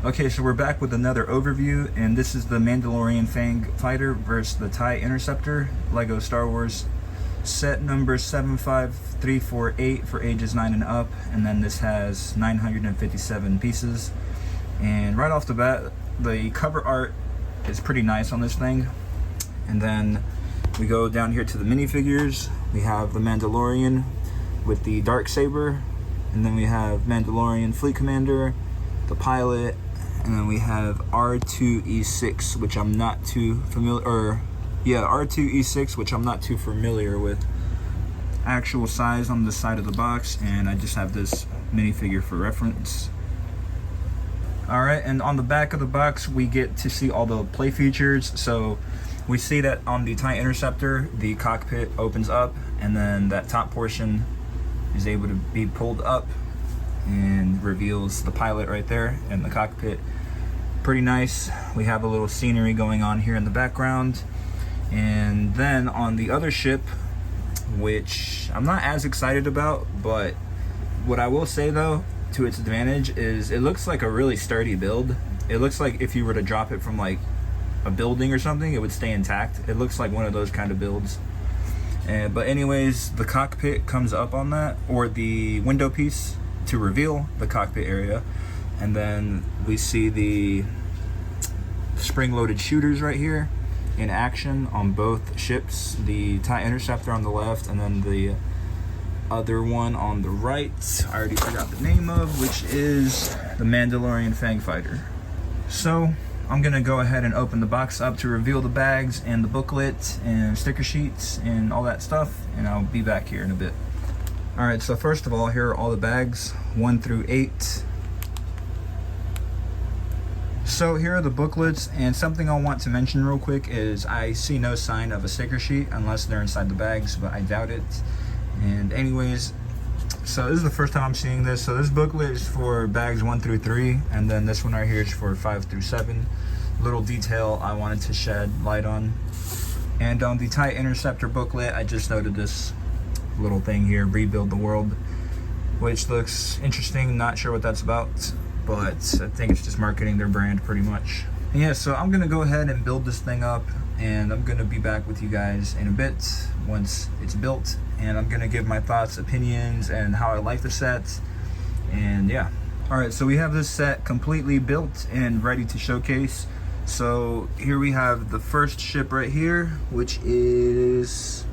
Okay, so we're back with another overview, and this is the Mandalorian Fang Fighter versus the TIE Interceptor Lego Star Wars set number 75348 for ages 9 and up, and then this has 957 pieces. And right off the bat, the cover art is pretty nice on this thing. And then we go down here to the minifigures. We have the Mandalorian with the dark saber, and then we have Mandalorian Fleet Commander, the pilot, and then we have R2E6, which I'm not too familiar, R2E6, which I'm not too familiar with. Actual size on the side of the box, and I just have this minifigure for reference. Alright, and on the back of the box, we get to see all the play features. So we see that on the TIE Interceptor, the cockpit opens up, and then that top portion is able to be pulled up and reveals the pilot right there in the cockpit. Pretty nice. We have a little scenery going on here in the background. And then on the other ship, which I'm not as excited about, but what I will say though, to its advantage, is it looks like a really sturdy build. It looks like if you were to drop it from like a building or something, it would stay intact. It looks like one of those kind of builds. But anyways, the cockpit comes up on that, or the window piece, to reveal the cockpit area, and then we see the spring-loaded shooters right here in action on both ships, the TIE Interceptor on the left, and then the other one on the right, I already forgot the name of, which is the Mandalorian Fang Fighter. So I'm gonna go ahead and open the box up to reveal the bags and the booklet and sticker sheets and all that stuff, and I'll be back here in a bit. Alright, so first of all, here are all the bags, 1 through 8. So here are the booklets, and something I want to mention real quick is I see no sign of a sticker sheet unless they're inside the bags, but I doubt it. And anyways, so this is the first time I'm seeing this. So this booklet is for bags 1 through 3, and then this one right here is for 5 through 7. Little detail I wanted to shed light on. And on the TIE Interceptor booklet, I just noted this little thing here, rebuild the world, which looks interesting. Not sure what that's about, but I think it's just marketing their brand pretty much. And yeah, so I'm gonna go ahead and build this thing up, and I'm gonna be back with you guys in a bit once it's built, and I'm gonna give my thoughts, opinions, and how I like the set. And yeah, all right, so we have this set completely built and ready to showcase. So here we have the first ship right here, which is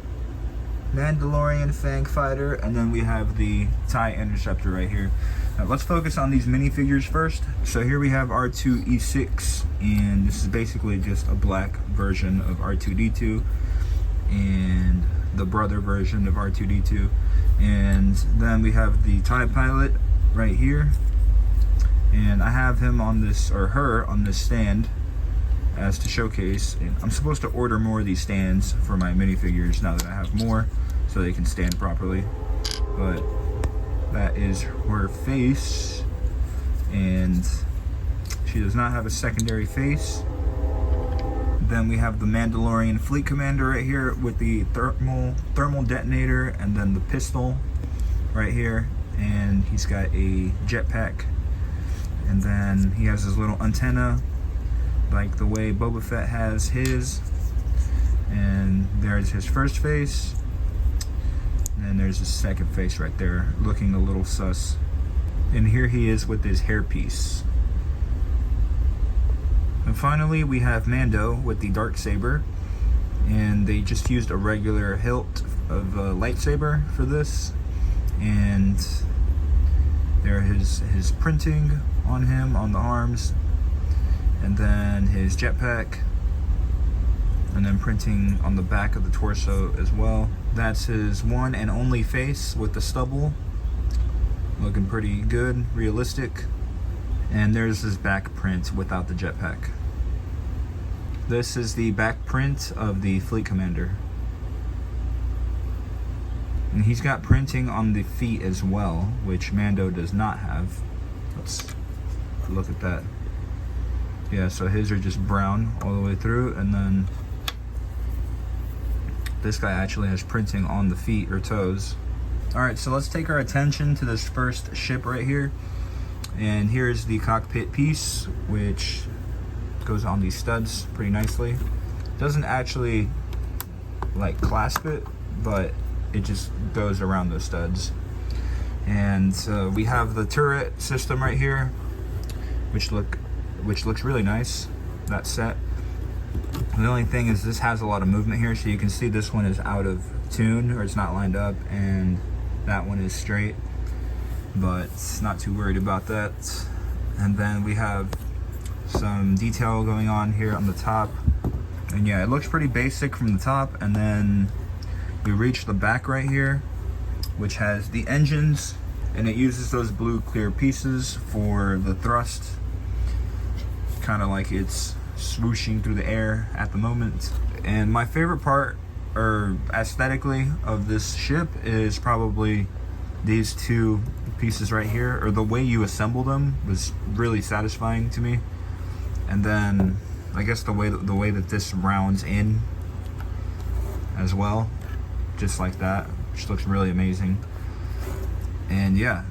Mandalorian Fang Fighter, and then we have the TIE Interceptor right here. Now let's focus on these minifigures first. So here we have R2E6, and this is basically just a black version of R2D2 and the brother version of R2D2. And then we have the TIE pilot right here, and I have him on this, or her on this stand as to showcase. And I'm supposed to order more of these stands for my minifigures now that I have more, so they can stand properly. But that is her face, and she does not have a secondary face. Then we have the Mandalorian Fleet Commander right here with the thermal detonator, and then the pistol right here, and he's got a jetpack, and then he has his little antenna like the way Boba Fett has his. And there's his first face, and there's his second face right there, looking a little sus. And here he is with his hairpiece. And finally, we have Mando with the dark saber, and they just used a regular hilt of a lightsaber for this. And there his printing on him on the arms, and then his jetpack, and then printing on the back of the torso as well. That's his one and only face with the stubble, looking pretty good, realistic. And there's his back print without the jetpack. This is the back print of the Fleet Commander, and he's got printing on the feet as well, which Mando does not have. Let's look at that. Yeah, so his are just brown all the way through, and then this guy actually has printing on the feet or toes. All right, so let's take our attention to this first ship right here. And here's the cockpit piece, which goes on these studs pretty nicely. Doesn't actually like clasp it, but it just goes around those studs. And we have the turret system right here, which looks really nice. That set. The only thing is this has a lot of movement here, so you can see this one is out of tune, or it's not lined up, and that one is straight, but not too worried about that. And then we have some detail going on here on the top, and yeah, it looks pretty basic from the top. And then we reach the back right here, which has the engines, and it uses those blue clear pieces for the thrust, kind of like it's swooshing through the air at the moment. And my favorite part, or aesthetically, of this ship is probably these two pieces right here, or the way you assemble them was really satisfying to me. And then I guess the way that this rounds in as well, just like that, which looks really amazing. And yeah,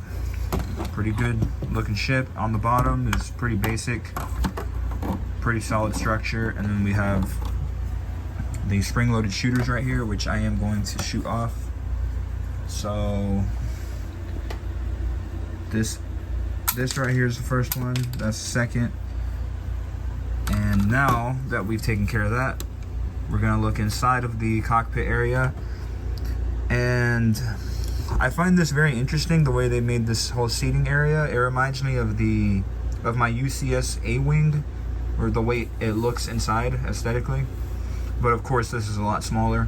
pretty good looking ship. On the bottom is pretty basic, pretty solid structure. And then we have the spring-loaded shooters right here, which I am going to shoot off. So this right here is the first one, that's the second. And now that we've taken care of that, we're gonna look inside of the cockpit area. And I find this very interesting, the way they made this whole seating area. It reminds me of my UCS A-Wing, or the way it looks inside aesthetically. But of course this is a lot smaller.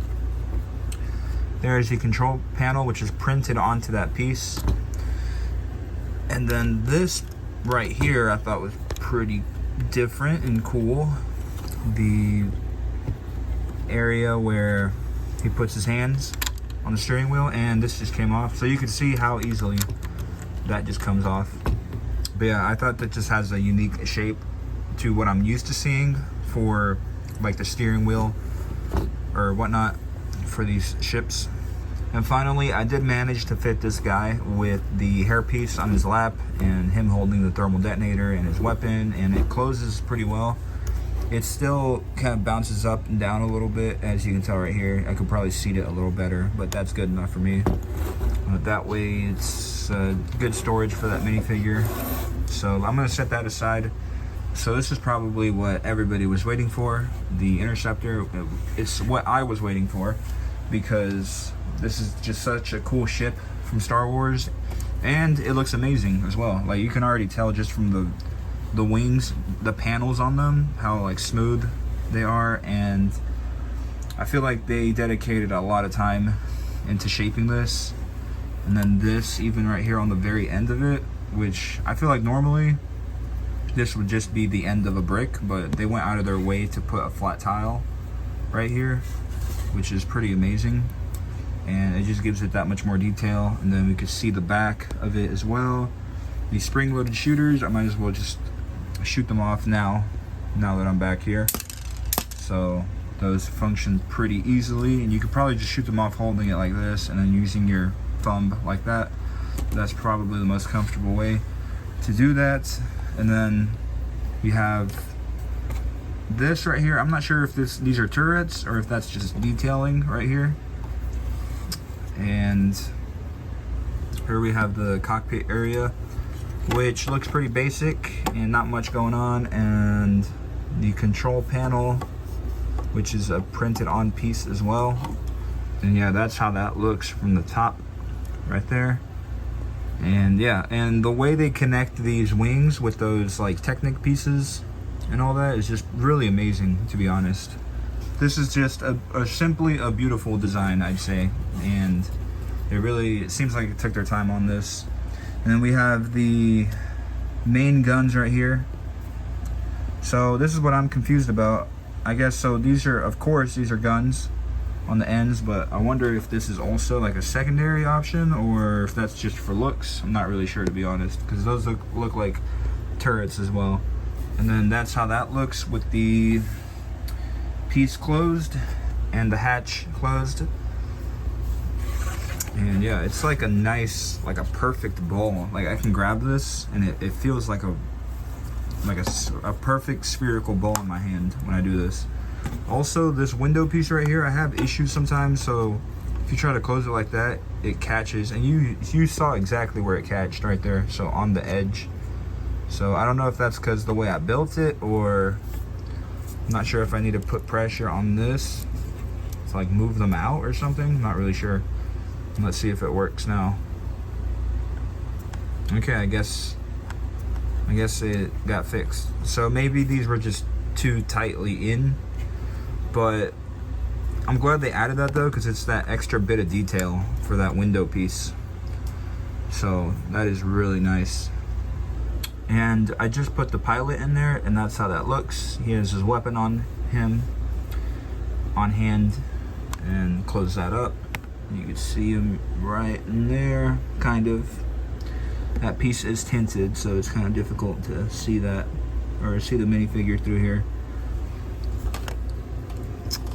There's the control panel, which is printed onto that piece. And then this right here I thought was pretty different and cool. The area where he puts his hands on the steering wheel, and this just came off. So you can see how easily that just comes off. But yeah, I thought that just has a unique shape to what I'm used to seeing for like the steering wheel or whatnot for these ships. And finally, I did manage to fit this guy with the hairpiece on his lap and him holding the thermal detonator and his weapon, and it closes pretty well. It still kind of bounces up and down a little bit, as you can tell right here. I could probably seat it a little better, but that's good enough for me. That way it's good storage for that minifigure. So I'm gonna set that aside. So this is probably what everybody was waiting for, the Interceptor. It's what I was waiting for, because this is just such a cool ship from Star Wars, and it looks amazing as well. Like, you can already tell just from the wings, the panels on them, how like smooth they are. And I feel like they dedicated a lot of time into shaping this. And then this, even right here on the very end of it, which I feel like normally this would just be the end of a brick, but they went out of their way to put a flat tile right here, which is pretty amazing. And it just gives it that much more detail. And then we could see the back of it as well. These spring-loaded shooters, I might as well just shoot them off now that I'm back here. So those function pretty easily, and you could probably just shoot them off holding it like this and then using your thumb like that. That's probably the most comfortable way to do that. And then we have this right here. I'm not sure if these are turrets or if that's just detailing right here. And here we have the cockpit area, which looks pretty basic and not much going on. And the control panel, which is a printed on piece as well. And yeah, that's how that looks from the top right there. And yeah, and the way they connect these wings with those like Technic pieces and all that is just really amazing, to be honest. This is just simply a beautiful design, I'd say. And it seems like it took their time on this. And then we have the main guns right here. So this is what I'm confused about, I guess. So these are, of course, these are guns on the ends, but I wonder if this is also like a secondary option or if that's just for looks. I'm not really sure, to be honest, because those look like turrets as well. And then that's how that looks with the piece closed and the hatch closed. And yeah, it's like a nice, like a perfect ball. Like I can grab this and it feels like a perfect spherical ball in my hand when I do this. Also, this window piece right here, I have issues sometimes, so if you try to close it like that, it catches, and you saw exactly where it catched right there, so on the edge. So I don't know if that's because the way I built it, or I'm not sure if I need to put pressure on this to like move them out or something. Not really sure. Let's see if it works now. Okay, I guess it got fixed. So maybe these were just too tightly in, but I'm glad they added that though, because it's that extra bit of detail for that window piece. So that is really nice. And I just put the pilot in there, and that's how that looks. He has his weapon on him, on hand, and close that up. You can see him right in there, kind of. That piece is tinted, so it's kind of difficult to see that, or see the minifigure through here.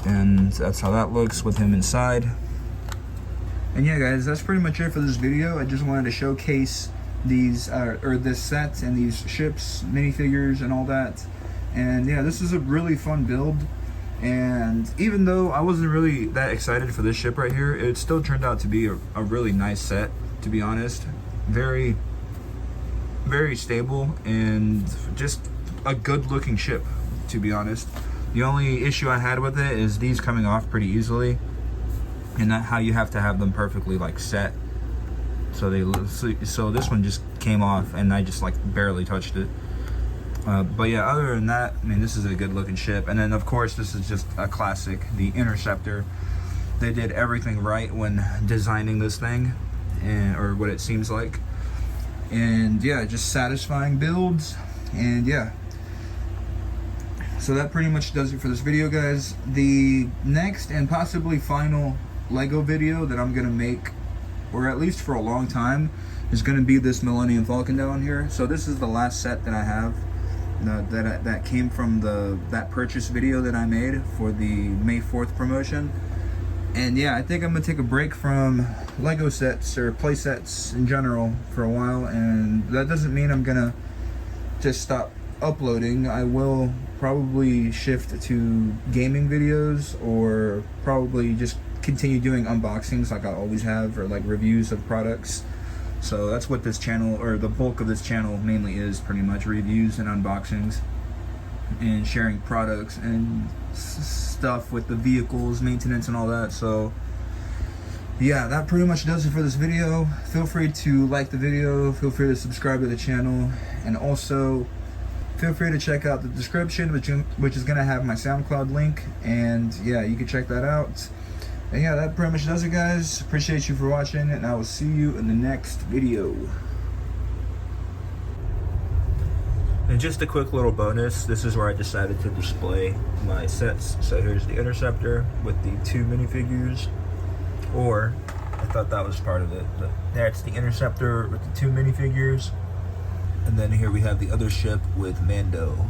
And that's how that looks with him inside. And yeah, guys, that's pretty much it for this video. I just wanted to showcase these, or this set and these ships, minifigures, and all that. And yeah, this is a really fun build. And even though I wasn't really that excited for this ship right here, it still turned out to be a really nice set, to be honest. Very, very stable, and just a good looking ship, to be honest. The only issue I had with it is these coming off pretty easily, and that how you have to have them perfectly like set. So this one just came off, and I just like barely touched it. But yeah, other than that, I mean, this is a good looking ship. And then of course, this is just a classic, the Interceptor. They did everything right when designing this thing, or what it seems like. And yeah, just satisfying builds. And yeah, so that pretty much does it for this video, guys. The next and possibly final Lego video that I'm gonna make, or at least for a long time, is gonna be this Millennium Falcon down here. So this is the last set that I have that came from that purchase video that I made for the May 4th promotion. And yeah, I think I'm gonna take a break from Lego sets or play sets in general for a while, and that doesn't mean I'm gonna just stop uploading. I will probably shift to gaming videos, or probably just continue doing unboxings like I always have, or like reviews of products. So that's what this channel, or the bulk of this channel mainly is, pretty much reviews and unboxings and sharing products and stuff with the vehicles, maintenance and all that. So yeah, that pretty much does it for this video. Feel free to like the video, feel free to subscribe to the channel, and also feel free to check out the description, which is gonna have my SoundCloud link, and yeah, you can check that out. And yeah, that pretty much does it, guys. Appreciate you for watching, and I will see you in the next video. And just a quick little bonus, this is where I decided to display my sets. So here's the Interceptor with the 2 minifigures, or I thought that was part of it, but that's the Interceptor with the 2 minifigures. And then here we have the other ship with Mando.